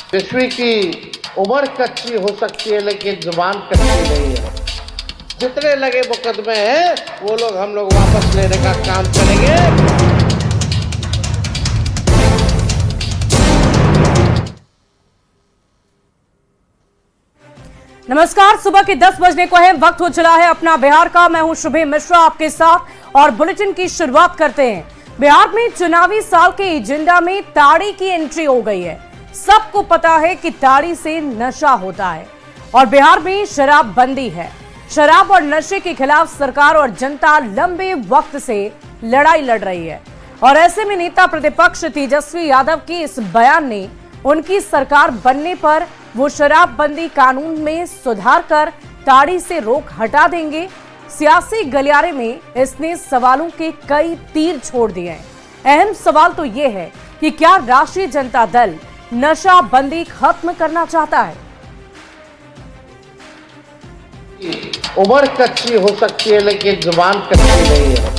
तेजस्वी की उम्र कच्ची हो सकती है लेकिन जुबान कच्ची नहीं है। जितने लगे मुकदमे हैं वो लोग हम लोग वापस लेने का काम करेंगे। नमस्कार, सुबह के 10 बजने को है, वक्त हो चला है अपना बिहार का। मैं हूं शुभे मिश्रा आपके साथ और बुलेटिन की शुरुआत करते हैं। बिहार में चुनावी साल के एजेंडा में ताड़ी की एंट्री हो गई है। सबको पता है कि ताड़ी से नशा होता है और बिहार में शराब बंदी है। शराब और नशे के खिलाफ सरकार और जनता लंबे वक्त से लड़ाई लड़ रही है और ऐसे में नेता प्रतिपक्ष तेजस्वी यादव के इस बयान ने उनकी सरकार बनने पर वो शराबबंदी कानून में सुधार कर ताड़ी से रोक हटा देंगे। सियासी गलियारे में इसने सवालों के कई तीर छोड़ दिए हैं। अहम सवाल तो ये है कि क्या राष्ट्रीय जनता दल नशाबंदी खत्म करना चाहता है? उम्र कच्ची हो सकती है लेकिन जुबान कच्ची नहीं है।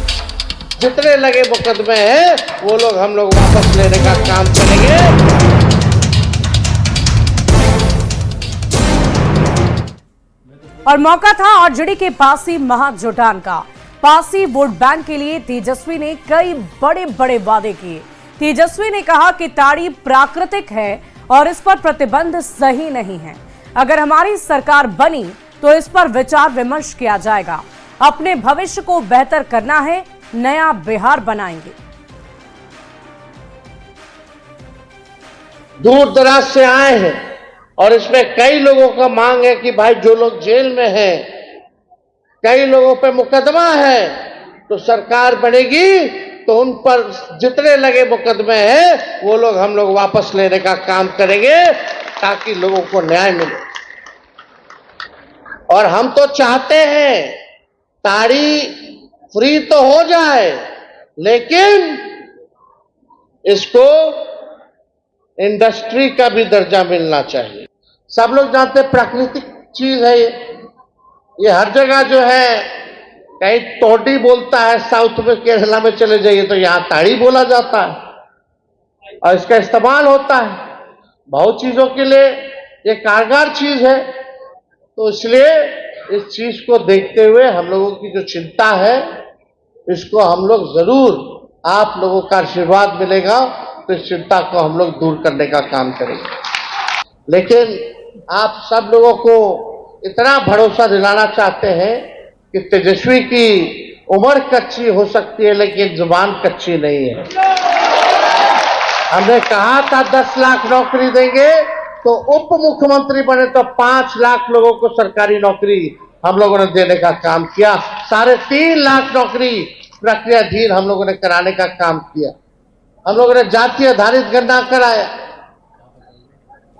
जितने लगे मुकदमे हैं वो लोग हम लोग वापस लेने का काम करेंगे। और मौका था आरजेडी के पासी महाजुटान का। पासी वोट बैंक के लिए तेजस्वी ने कई बड़े बड़े वादे किए। तेजस्वी ने कहा कि ताड़ी प्राकृतिक है और इस पर प्रतिबंध सही नहीं है। अगर हमारी सरकार बनी तो इस पर विचार विमर्श किया जाएगा। अपने भविष्य को बेहतर करना है, नया बिहार बनाएंगे। दूर दराज से आए हैं और इसमें कई लोगों का मांग है कि भाई जो लोग जेल में हैं, कई लोगों पे मुकदमा है, तो सरकार बनेगी तो उन पर जितने लगे मुकदमे हैं वो लोग हम लोग वापस लेने का काम करेंगे ताकि लोगों को न्याय मिले। और हम तो चाहते हैं ताड़ी फ्री तो हो जाए लेकिन इसको इंडस्ट्री का भी दर्जा मिलना चाहिए। सब लोग जानते हैं प्राकृतिक चीज है ये हर जगह जो है, कहीं तोड़ी बोलता है, साउथ में केरला में चले जाइए तो यहां ताड़ी बोला जाता है और इसका इस्तेमाल होता है बहुत चीजों के लिए। ये कारगर चीज है, तो इसलिए इस चीज को देखते हुए हम लोगों की जो चिंता है इसको हम लोग जरूर, आप लोगों का आशीर्वाद मिलेगा तो इस चिंता को हम लोग दूर करने का काम करेंगे। लेकिन आप सब लोगों को इतना भरोसा दिलाना चाहते हैं कि तेजस्वी की उम्र कच्ची हो सकती है लेकिन जुबान कच्ची नहीं है। हमने कहा था 10 लाख नौकरी देंगे, तो उप मुख्यमंत्री बने तो 5 लाख लोगों को सरकारी नौकरी हम लोगों ने देने का काम किया। 3.5 लाख नौकरी प्रक्रियाधीन हम लोगों ने कराने का काम किया। हम लोगों ने जाति आधारित गणना कराया।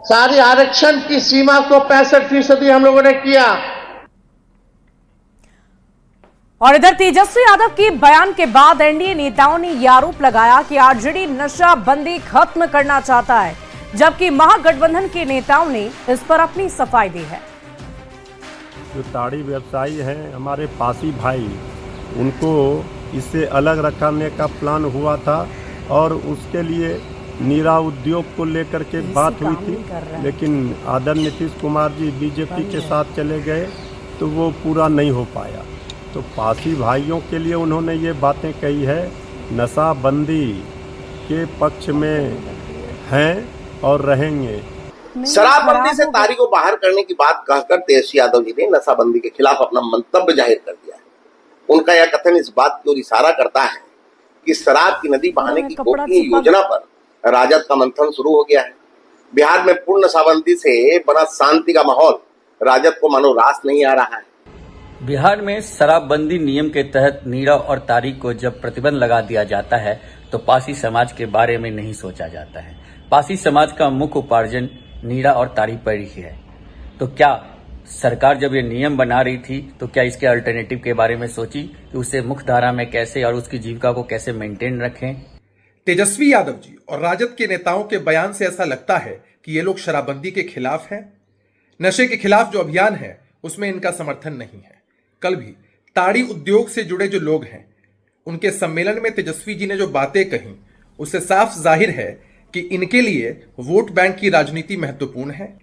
सारी आरक्षण की सीमा को 65% हम लोगों ने किया। और इधर तेजस्वी यादव के बयान के बाद एनडीए नेताओं ने यह आरोप लगाया कि आरजेडी नशाबंदी खत्म करना चाहता है, जबकि महागठबंधन के नेताओं ने इस पर अपनी सफाई दी है। जो ताड़ी व्यवसायी हैं हमारे पासी भाई, उनको इससे अलग रखने का प्लान हुआ था और उसके लिए नीरा उद्योग को लेकर के बात हुई थी, लेकिन आदरणीय नीतीश कुमार जी बीजेपी के साथ चले गए तो वो पूरा नहीं हो पाया। तो पासी भाइयों के लिए उन्होंने ये बातें कही है, नशाबंदी के पक्ष में हैं और रहेंगे। शराबबंदी से ताड़ी को बाहर करने की बात कहकर तेजस्वी यादव जी ने नशाबंदी के खिलाफ अपना मंतव्य जाहिर कर दिया है। उनका यह कथन इस बात की ओर इशारा करता है कि शराब की नदी बहाने की गोपनीय योजना पर राजद का मंथन शुरू हो गया है। बिहार में पूर्ण नशाबंदी से बना शांति का माहौल राजद को मानो रास नहीं आ रहा है। बिहार में शराबबंदी नियम के तहत नीरा और ताड़ी को जब प्रतिबंध लगा दिया जाता है तो पासी समाज के बारे में नहीं सोचा जाता है। पासी समाज का मुख्य उपार्जन नीरा और ताड़ी पर ही है। तो क्या सरकार जब ये नियम बना रही थी तो क्या इसके अल्टरनेटिव के बारे में सोची कि उसे मुख्य धारा में कैसे और उसकी जीविका को कैसे मेंटेन रखें? तेजस्वी यादव जी और राजद के नेताओं के बयान से ऐसा लगता है कि ये लोग शराबबंदी के खिलाफ हैं। नशे के खिलाफ जो अभियान है उसमें इनका समर्थन नहीं है। कल भी ताड़ी उद्योग से जुड़े जो लोग हैं उनके सम्मेलन में तेजस्वी जी ने जो बातें कही उससे साफ जाहिर है कि इनके लिए वोट बैंक की राजनीति महत्वपूर्ण है।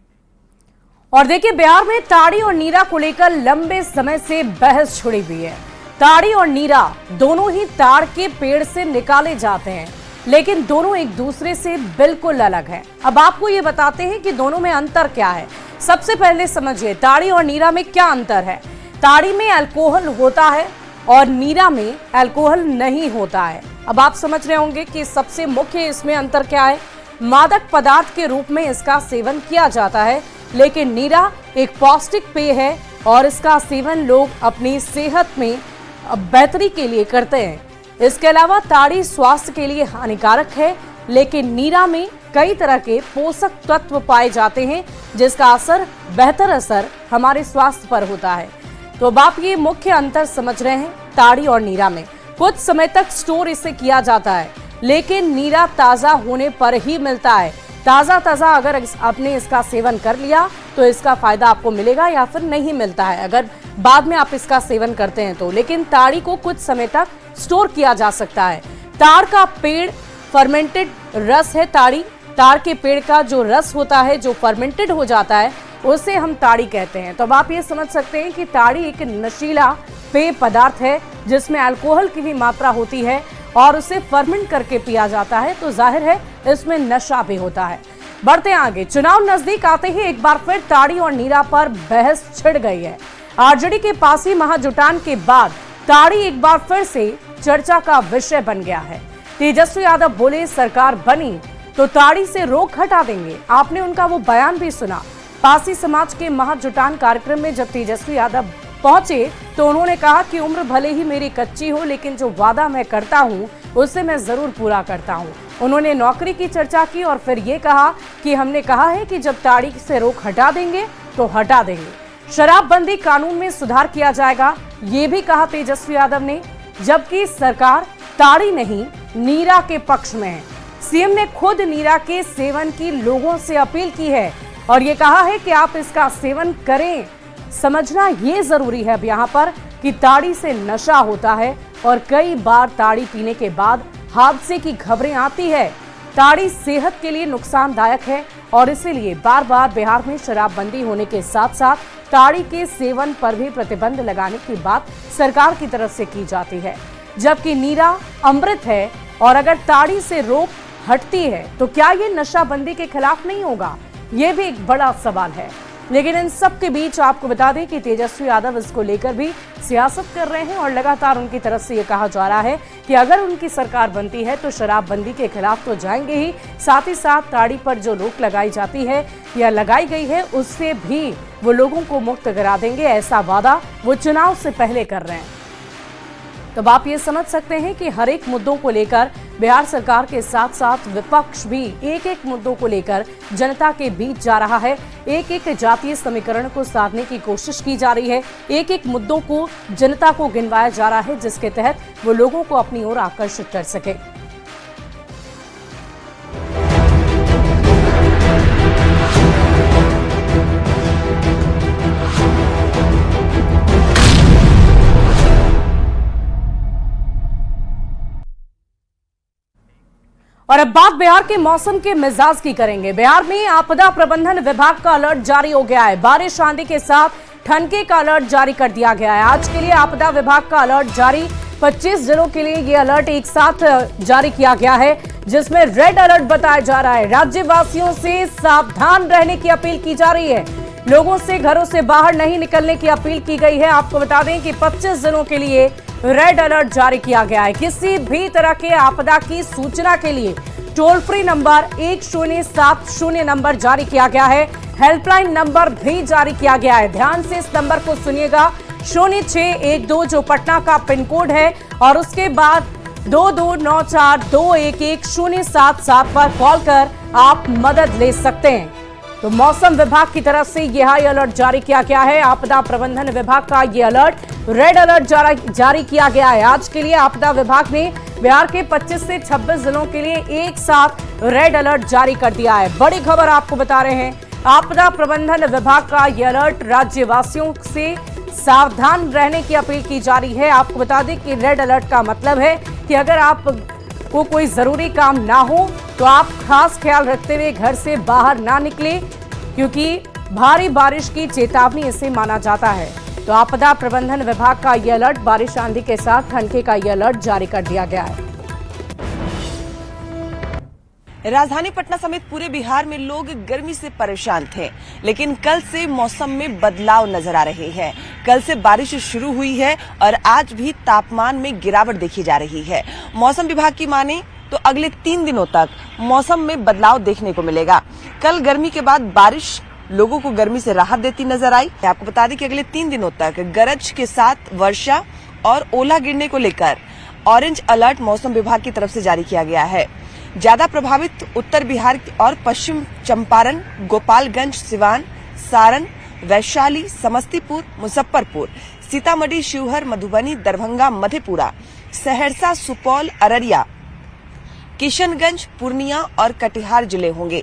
और देखिए, बिहार में ताड़ी और नीरा को लेकर लंबे समय से बहस छिड़ी हुई है। ताड़ी और नीरा दोनों ही ताड़ के पेड़ से निकाले जाते हैं, लेकिन दोनों एक दूसरे से बिल्कुल अलग हैं। अब आपको ये बताते हैं कि दोनों में अंतर क्या है। सबसे पहले समझिए ताड़ी और नीरा में क्या अंतर है। ताड़ी में अल्कोहल होता है और नीरा में अल्कोहल नहीं होता है। अब आप समझ रहे होंगे कि सबसे मुख्य इसमें अंतर क्या है। मादक पदार्थ के रूप में इसका सेवन किया जाता है, लेकिन नीरा एक पौष्टिक पेय है और इसका सेवन लोग अपनी सेहत में बेहतरी के लिए करते हैं। इसके अलावा ताड़ी स्वास्थ्य के लिए हानिकारक है, लेकिन नीरा में कई तरह के पोषक तत्व पाए जाते हैं, जिसका बेहतर असर हमारे स्वास्थ्य पर होता है। तो अब आप ये मुख्य अंतर समझ रहे हैं ताड़ी और नीरा में। कुछ समय तक स्टोर इसे किया जाता है, लेकिन नीरा ताजा होने पर ही मिलता है। ताजा अगर आपने इसका सेवन कर लिया तो इसका फायदा आपको मिलेगा या फिर नहीं मिलता है, अगर बाद में आप इसका सेवन करते हैं तो। लेकिन ताड़ी को कुछ समय तक स्टोर किया जा सकता है। ताड़ का पेड़ फर्मेंटेड रस है। ताड़ के पेड़ का जो रस होता है, जो फर्मेंटेड हो जाता है, उसे हम ताड़ी कहते हैं। तो अब आप ये समझ सकते हैं कि ताड़ी एक नशीला पेय पदार्थ है जिसमें अल्कोहल की भी मात्रा होती है और उसे फर्मेंट करके पिया जाता है, तो जाहिर है इसमें नशा भी होता है। बढ़ते आगे, चुनाव नजदीक आते ही एक बार फिर ताड़ी और नीरा पर बहस छिड़ गई है। आरजेडी के पासी महाजुटान के बाद ताड़ी एक बार फिर से चर्चा का विषय बन गया है। तेजस्वी यादव बोले सरकार बनी तो ताड़ी से रोक हटा देंगे। आपने उनका वो बयान भी सुना। पासी समाज के महाजुटान कार्यक्रम में जब तेजस्वी यादव पहुंचे तो उन्होंने कहा कि उम्र भले ही मेरी कच्ची हो, लेकिन जो वादा मैं करता हूं उसे मैं जरूर पूरा करता हूं। उन्होंने नौकरी की चर्चा की और फिर ये कहा कि हमने कहा है कि जब ताड़ी से रोक हटा देंगे तो हटा देंगे। शराबबंदी कानून में सुधार किया जाएगा, ये भी कहा तेजस्वी यादव ने, जबकि सरकार ताड़ी नहीं नीरा के पक्ष में है। सीएम ने खुद नीरा के सेवन की लोगों से अपील की है और ये कहा है कि आप इसका सेवन करें। समझना ये जरूरी है अब यहाँ पर कि ताड़ी से नशा होता है और कई बार ताड़ी पीने के बाद हादसे की खबरें आती है। ताड़ी सेहत के लिए नुकसानदायक है और इसीलिए बार बार बिहार में शराबबंदी होने के साथ साथ ताड़ी के सेवन पर भी प्रतिबंध लगाने की बात सरकार की तरफ से की जाती है। जबकि नीरा अमृत है और अगर ताड़ी से रोक हटती है तो क्या ये नशाबंदी के खिलाफ नहीं होगा, ये भी एक बड़ा सवाल है। लेकिन इन सब के बीच आपको बता दें कि तेजस्वी यादव इसको लेकर भी सियासत कर रहे हैं और लगातार उनकी तरफ से ये कहा जा रहा है कि अगर उनकी सरकार बनती है तो शराबबंदी के खिलाफ तो जाएंगे ही, साथ ही साथ ताड़ी पर जो रोक लगाई जाती है या लगाई गई है उससे भी वो लोगों को मुक्त करा देंगे। ऐसा वादा वो चुनाव से पहले कर रहे हैं। तो आप ये समझ सकते हैं कि हर एक मुद्दों को लेकर बिहार सरकार के साथ साथ विपक्ष भी एक एक मुद्दों को लेकर जनता के बीच जा रहा है। एक एक जातीय समीकरण को साधने की कोशिश की जा रही है। एक एक मुद्दों को जनता को गिनवाया जा रहा है जिसके तहत वो लोगों को अपनी ओर आकर्षित कर सके। और अब बात बिहार के मौसम के मिजाज की करेंगे। बिहार में आपदा प्रबंधन विभाग का अलर्ट जारी हो गया है। बारिश आंधी के साथ ठनके का अलर्ट जारी कर दिया गया है। आज के लिए आपदा विभाग का अलर्ट जारी 25 जिलों के लिए ये अलर्ट एक साथ जारी किया गया है, जिसमें रेड अलर्ट बताया जा रहा है। राज्यवासियों से सावधान रहने की अपील की जा रही है। लोगों से घरों से बाहर नहीं निकलने की अपील की गई है। आपको बता दें कि 25 जिलों के लिए रेड अलर्ट जारी किया गया है। किसी भी तरह के आपदा की सूचना के लिए टोल फ्री नंबर 1070 नंबर जारी किया गया है। हेल्पलाइन नंबर भी जारी किया गया है। ध्यान से इस नंबर को सुनिएगा, 0612 जो पटना का पिन कोड है और उसके बाद 2294211077 पर कॉल कर आप मदद ले सकते हैं। तो मौसम विभाग की तरफ से यह हाई अलर्ट जारी किया गया है। आपदा प्रबंधन विभाग का यह अलर्ट रेड अलर्ट जारी किया गया है। आज के लिए आपदा विभाग ने बिहार के 25 से 26 जिलों के लिए एक साथ रेड अलर्ट जारी कर दिया है। बड़ी खबर आपको बता रहे हैं, आपदा प्रबंधन विभाग का यह अलर्ट राज्यवासियों से सावधान रहने की अपील की जा रही है। आपको बता दें कि रेड अलर्ट का मतलब है कि अगर आप को कोई जरूरी काम ना हो तो आप खास ख्याल रखते हुए घर से बाहर ना निकले, क्योंकि भारी बारिश की चेतावनी इसे माना जाता है। तो आपदा प्रबंधन विभाग का यह अलर्ट, बारिश आंधी के साथ ठनके का यह अलर्ट जारी कर दिया गया है। राजधानी पटना समेत पूरे बिहार में लोग गर्मी से परेशान थे, लेकिन कल से मौसम में बदलाव नजर आ रहे हैं। कल से बारिश शुरू हुई है और आज भी तापमान में गिरावट देखी जा रही है। मौसम विभाग की माने तो अगले 3 दिनों तक मौसम में बदलाव देखने को मिलेगा। कल गर्मी के बाद बारिश लोगों को गर्मी से राहत देती नजर आई। आपको बता दें कि अगले 3 दिनों तक गरज के साथ वर्षा और ओला गिरने को लेकर ऑरेंज अलर्ट मौसम विभाग की तरफ से जारी किया गया है। ज्यादा प्रभावित उत्तर बिहार और पश्चिम चंपारण, गोपालगंज, सिवान, सारण, वैशाली, समस्तीपुर, मुजफ्फरपुर, सीतामढ़ी, शिवहर, मधुबनी, दरभंगा, मधेपुरा, सहरसा, सुपौल, अररिया, किशनगंज, पूर्णिया और कटिहार जिले होंगे।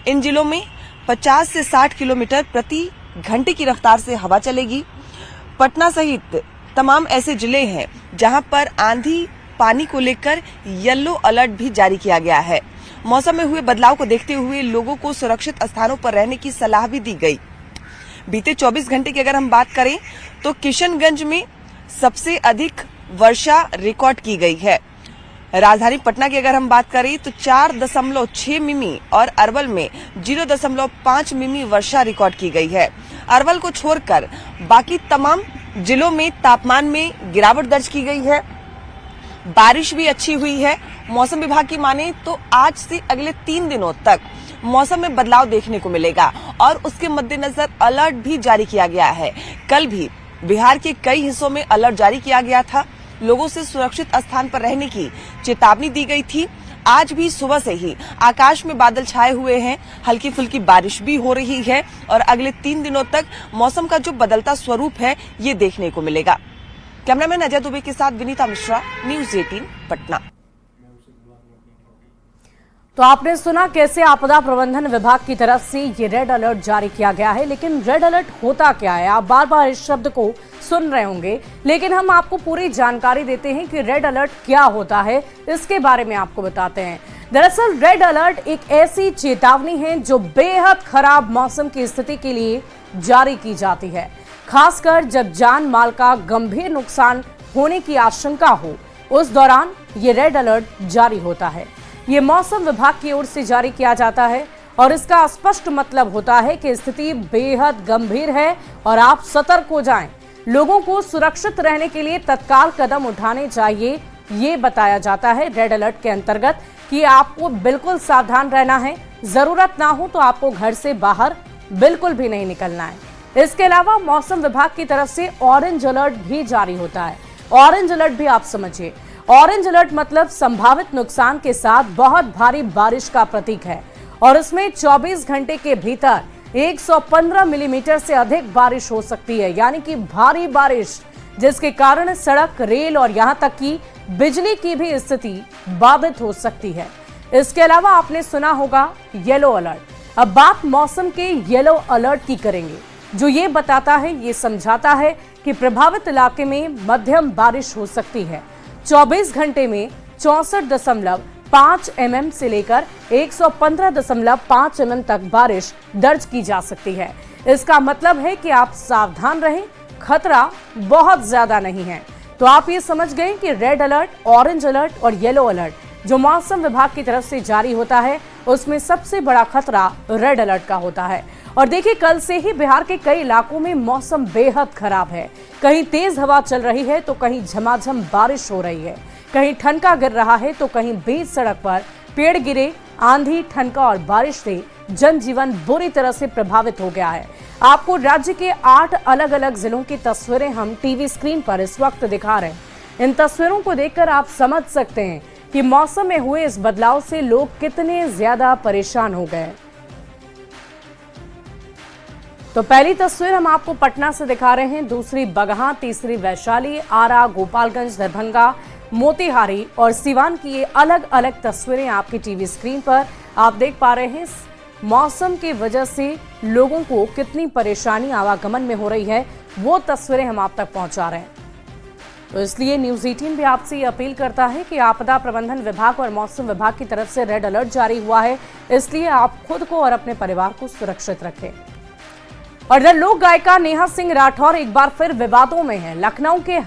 इन जिलों में 50 से 60 किलोमीटर प्रति घंटे की रफ्तार से हवा चलेगी। पटना सहित तमाम ऐसे जिले हैं जहां पर आंधी पानी को लेकर येलो अलर्ट भी जारी किया गया है। मौसम में हुए बदलाव को देखते हुए लोगों को सुरक्षित स्थानों पर रहने की सलाह भी दी गई। बीते 24 घंटे की अगर हम बात करें तो किशनगंज में सबसे अधिक वर्षा रिकॉर्ड की गई है। राजधानी पटना की अगर हम बात करें तो 4.6 मिमी और अरवल में 0.5 मिमी वर्षा रिकॉर्ड की गई है। अरवल को छोड़कर बाकी तमाम जिलों में तापमान में गिरावट दर्ज की गई है। बारिश भी अच्छी हुई है। मौसम विभाग की माने तो आज से अगले 3 दिनों तक मौसम में बदलाव देखने को मिलेगा और उसके मद्देनजर अलर्ट भी जारी किया गया है। कल भी बिहार के कई हिस्सों में अलर्ट जारी किया गया था। लोगों से सुरक्षित स्थान पर रहने की चेतावनी दी गई थी। आज भी सुबह से ही आकाश में बादल छाए हुए हैं, हल्की फुल्की बारिश भी हो रही है और अगले 3 दिनों तक मौसम का जो बदलता स्वरूप है ये देखने को मिलेगा। कैमरामैन अजय दुबे के साथ विनीता मिश्रा, न्यूज 18 पटना। तो आपने सुना कैसे आपदा प्रबंधन विभाग की तरफ से ये रेड अलर्ट जारी किया गया है, लेकिन रेड अलर्ट होता क्या है? आप बार बार इस शब्द को सुन रहे होंगे, लेकिन हम आपको पूरी जानकारी देते हैं कि रेड अलर्ट क्या होता है, इसके बारे में आपको बताते हैं। दरअसल रेड अलर्ट एक ऐसी चेतावनी है जो बेहद खराब मौसम की स्थिति के लिए जारी की जाती है, खासकर जब जान माल का गंभीर नुकसान होने की आशंका हो, उस दौरान ये रेड अलर्ट जारी होता है। ये मौसम विभाग की ओर से जारी किया जाता है और इसका स्पष्ट मतलब होता है कि स्थिति बेहद गंभीर है और आप सतर्क हो जाएं। लोगों को सुरक्षित रहने के लिए तत्काल कदम उठाने चाहिए, ये बताया जाता है रेड अलर्ट के अंतर्गत कि आपको बिल्कुल सावधान रहना है। जरूरत ना हो तो आपको घर से बाहर बिल्कुल भी नहीं निकलना है। इसके अलावा मौसम विभाग की तरफ से ऑरेंज अलर्ट भी जारी होता है। ऑरेंज अलर्ट भी आप समझिए, ऑरेंज अलर्ट मतलब संभावित नुकसान के साथ बहुत भारी बारिश का प्रतीक है और इसमें 24 घंटे के भीतर 115 मिलीमीटर से अधिक बारिश हो सकती है, यानी कि भारी बारिश जिसके कारण सड़क, रेल और यहां तक कि बिजली की भी स्थिति बाधित हो सकती है। इसके अलावा आपने सुना होगा येलो अलर्ट। अब बात मौसम के येलो अलर्ट की करेंगे, जो ये बताता है, ये समझाता है कि प्रभावित इलाके में मध्यम बारिश हो सकती है। 24 घंटे में 64.5 mm से लेकर 115.5 mm तक बारिश दर्ज की जा सकती है। इसका मतलब है कि आप सावधान रहें, खतरा बहुत ज्यादा नहीं है। तो आप ये समझ गए कि रेड अलर्ट, ऑरेंज अलर्ट और येलो अलर्ट जो मौसम विभाग की तरफ से जारी होता है, उसमें सबसे बड़ा खतरा रेड अलर्ट का होता है। और देखिए, कल से ही बिहार के कई इलाकों में मौसम बेहद खराब है। कहीं तेज हवा चल रही है तो कहीं झमाझम बारिश हो रही है, कहीं ठनका गिर रहा है तो कहीं बीच सड़क पर पेड़ गिरे। आंधी, ठनका और बारिश से जनजीवन बुरी तरह से प्रभावित हो गया है। आपको राज्य के 8 अलग अलग जिलों की तस्वीरें हम टीवी स्क्रीन पर इस वक्त दिखा रहे हैं। इन तस्वीरों को देखकर आप समझ सकते हैं कि मौसम में हुए इस बदलाव से लोग कितने ज्यादा परेशान हो गए। तो पहली तस्वीर हम आपको पटना से दिखा रहे हैं, दूसरी बगहा, तीसरी वैशाली, आरा, गोपालगंज, दरभंगा, मोतिहारी और सिवान की ये अलग अलग तस्वीरें आपकी टीवी स्क्रीन पर आप देख पा रहे हैं। मौसम की वजह से लोगों को कितनी परेशानी आवागमन में हो रही है, वो तस्वीरें हम आप तक पहुंचा रहे हैं। तो इसलिए न्यूज 18 भी आपसे ये अपील करता है कि आपदा प्रबंधन विभाग और मौसम विभाग की तरफ से रेड अलर्ट जारी हुआ है, इसलिए आप खुद को और अपने परिवार को सुरक्षित रखें। और इधर लोक गायिका नेहा सिंह राठौर एक बार फिर विवादों में है। लखनऊ के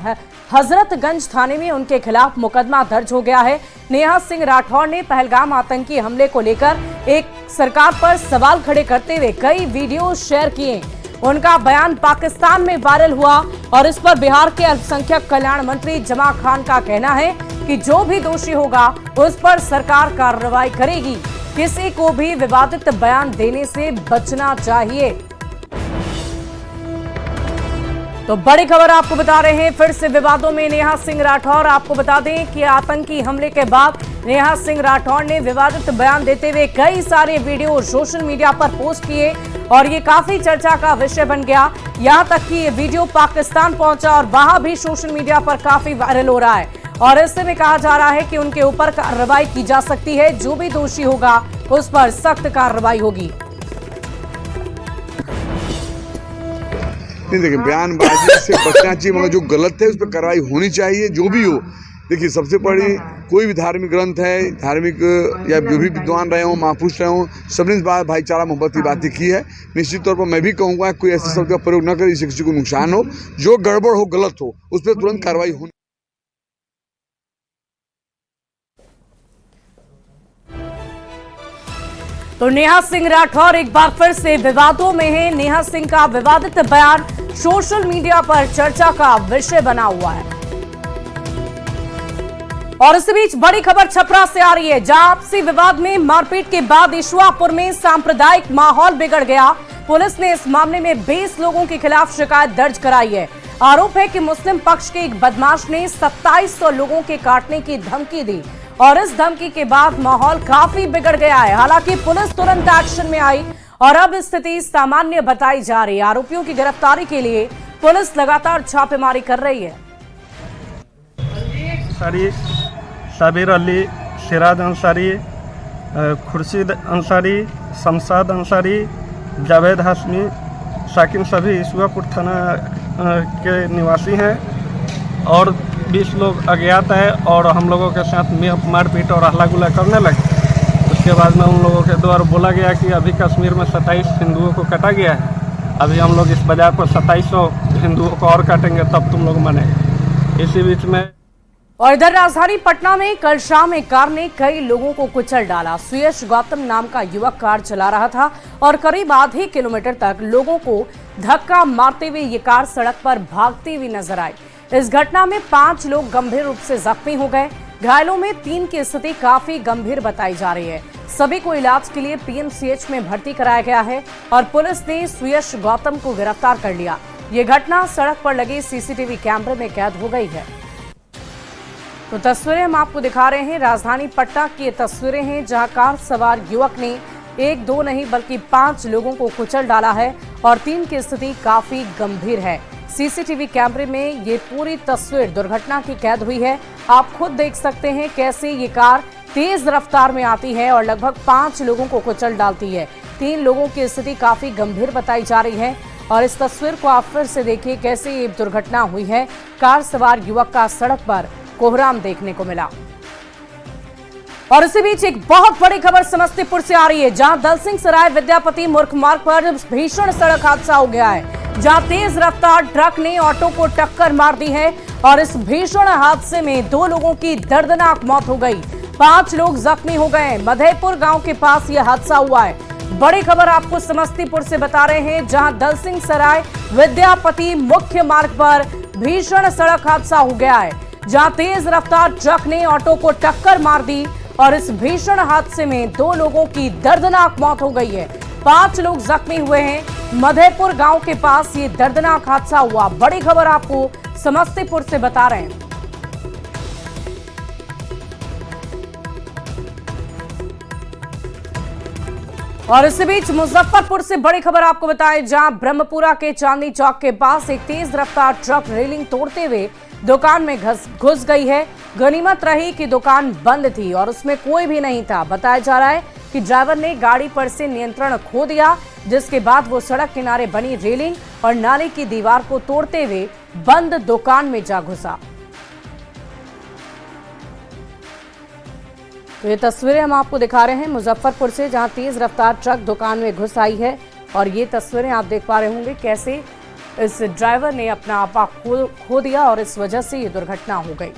हजरतगंज थाने में उनके खिलाफ मुकदमा दर्ज हो गया है। नेहा सिंह राठौर ने पहलगाम आतंकी हमले को लेकर एक सरकार पर सवाल खड़े करते हुए कई वीडियो शेयर किए। उनका बयान पाकिस्तान में वायरल हुआ और इस पर बिहार के अल्पसंख्यक कल्याण मंत्री जमा खान का कहना है कि जो भी दोषी होगा उस पर सरकार कार्रवाई करेगी। किसी को भी विवादित बयान देने से बचना चाहिए। तो बड़ी खबर आपको बता रहे हैं, फिर से विवादों में नेहा सिंह राठौर। आपको बता दें कि आतंकी हमले के बाद नेहा सिंह राठौर ने विवादित बयान देते हुए कई सारे वीडियो सोशल मीडिया पर पोस्ट किए और ये काफी चर्चा का विषय बन गया। यहां तक कि ये वीडियो पाकिस्तान पहुंचा और वहां भी सोशल मीडिया पर काफी वायरल हो रहा है और ऐसे में कहा जा रहा है कि उनके ऊपर कार्रवाई की जा सकती है। जो भी दोषी होगा उस पर सख्त कार्रवाई होगी। नहीं, देखिए बयानबाजी से बचना चाहिए, मगर जो गलत है उस पर कार्रवाई होनी चाहिए, जो भी हो। देखिए सबसे बड़ी कोई भी धार्मिक ग्रंथ है, धार्मिक या जो भी विद्वान रहे हों, महापुरुष रहे हों, सबने इस बात भाईचारा मोहब्बत की बातें की है। निश्चित तौर पर मैं भी कहूँगा कोई ऐसे शब्द का प्रयोग न करे जिससे किसी को नुकसान हो। जो गड़बड़ हो, गलत हो, उस पर तुरंत कार्रवाई होनी। तो नेहा सिंह राठौर एक बार फिर से विवादों में है। नेहा सिंह का विवादित बयान सोशल मीडिया पर चर्चा का विषय बना हुआ है। और इस बीच बड़ी खबर छपरा से आ रही है, जहां आपसी विवाद में मारपीट के बाद ईश्वापुर में सांप्रदायिक माहौल बिगड़ गया। पुलिस ने इस मामले में 20 लोगों के खिलाफ शिकायत दर्ज कराई है। आरोप है कि मुस्लिम पक्ष के एक बदमाश ने 2700 लोगों के काटने की धमकी दी और इस धमकी के बाद माहौल काफी बिगड़ गया है। हालांकि पुलिस तुरंत एक्शन में आई और अब स्थिति सामान्य बताई जा रही है। आरोपियों की गिरफ्तारी के लिए पुलिस लगातार छापेमारी कर रही है। साबिर अली, सिराज अंसारी, खुर्शीद अंसारी, शमशाद अंसारी, जावेद हाशमी, साकिन सभी ईश्वापुर थाना के निवासी हैं और 20 लोग अज्ञात है और हम लोगों के साथ में मारपीट और हल्ला गुल्ला करने लगे। उसके बाद में उन लोगों के द्वारा बोला गया कि अभी कश्मीर में 27 हिंदुओं को काटा गया है, अभी हम लोग इस बाजार पर 2700 हिंदुओं को और काटेंगे तब तुम लोग मानेंगे। इसी बीच में और इधर राजधानी पटना में कल शाम एक कार ने कई लोगों को कुचल डाला। सुयश गौतम नाम का युवक कार चला रहा था और करीब आधे किलोमीटर तक लोगों को धक्का मारते हुए ये कार सड़क पर भागती हुई नजर आई। इस घटना में 5 लोग गंभीर रूप से जख्मी हो गए। घायलों में 3 की स्थिति काफी गंभीर बताई जा रही है। सभी को इलाज के लिए पीएमसीएच में भर्ती कराया गया है और पुलिस ने सुयश गौतम को गिरफ्तार कर लिया। ये घटना सड़क पर लगे सीसीटीवी कैमरे में कैद हो गई है। तो तस्वीरें हम आपको दिखा रहे हैं, राजधानी पटना की ये तस्वीरें हैं जहां कार सवार युवक ने 1-2 नहीं बल्कि 5 लोगों को कुचल डाला है और 3 की स्थिति काफी गंभीर है। सीसीटीवी कैमरे में ये पूरी तस्वीर दुर्घटना की कैद हुई है। आप खुद देख सकते हैं कैसे ये कार तेज रफ्तार में आती है और लगभग 5 लोगों को कुचल डालती है। 3 लोगों की स्थिति काफी गंभीर बताई जा रही है और इस तस्वीर को आप फिर से देखिए कैसे ये दुर्घटना हुई है। कार सवार युवक का सड़क पर कोहराम देखने को मिला। और इसी बीच एक बहुत बड़ी खबर समस्तीपुर से आ रही है, जहां दलसिंह सराय विद्यापति मुख्य मार्ग पर भीषण सड़क हादसा हो गया है, जहां तेज रफ्तार ट्रक ने ऑटो को टक्कर मार दी है और इस भीषण हादसे में 2 लोगों की दर्दनाक मौत हो गई, 5 लोग जख्मी हो गए। मधेपुर गांव के पास यह हादसा हुआ है। बड़ी खबर आपको समस्तीपुर से बता रहे हैं, जहां दलसिंह सराय विद्यापति मुख्य मार्ग पर भीषण सड़क हादसा हो गया है, जहां तेज रफ्तार ट्रक ने ऑटो को टक्कर मार दी और इस भीषण हादसे में 2 लोगों की दर्दनाक मौत हो गई है, 5 लोग जख्मी हुए हैं। मधेपुर गांव के पास ये दर्दनाक हादसा हुआ। बड़ी खबर आपको समस्तीपुर से बता रहे हैं। और इसी बीच मुजफ्फरपुर से बड़ी खबर आपको बताएं, जहां ब्रह्मपुरा के चांदनी चौक के पास एक तेज रफ्तार ट्रक रेलिंग तोड़ते हुए दुकान में घुस गई है। गनीमत रही कि दुकान बंद थी और उसमें कोई भी नहीं था। बताया जा रहा है कि ड्राइवर ने गाड़ी पर से नियंत्रण खो दिया, जिसके बाद वो सड़क किनारे बनी रेलिंग और नाले की दीवार को तोड़ते हुए बंद दुकान में जा घुसा। तो ये तस्वीरें हम आपको दिखा रहे हैं मुजफ्फरपुर से, जहां तेज रफ्तार ट्रक दुकान में घुस आई है और ये तस्वीरें आप देख पा रहे होंगे कैसे इस ड्राइवर ने अपना आपा खो दिया और इस वजह से ये दुर्घटना हो गई।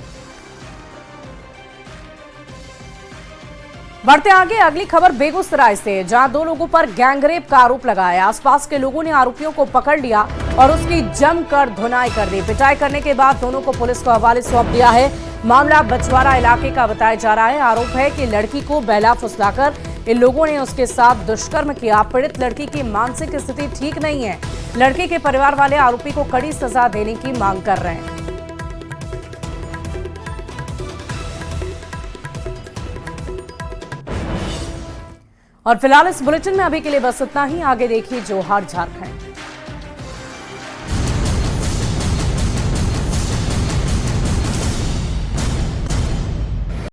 बढ़ते आगे, अगली खबर बेगूसराय से, जहां 2 लोगों पर गैंगरेप का आरोप लगाया। आसपास के लोगों ने आरोपियों को पकड़ लिया और उसकी जमकर धुनाई कर दी। पिटाई करने के बाद दोनों को पुलिस को हवाले सौंप दिया है। मामला बछवाड़ा इलाके का बताया जा रहा है। आरोप है कि लड़की को बहला फुसलाकर इन लोगों ने उसके साथ दुष्कर्म किया। पीड़ित लड़की की मानसिक स्थिति ठीक नहीं है। लड़के के परिवार वाले आरोपी को कड़ी सजा देने की मांग कर रहे हैं। और फिलहाल इस बुलेटिन में अभी के लिए बस इतना ही। आगे देखिए जोहार झारखंड।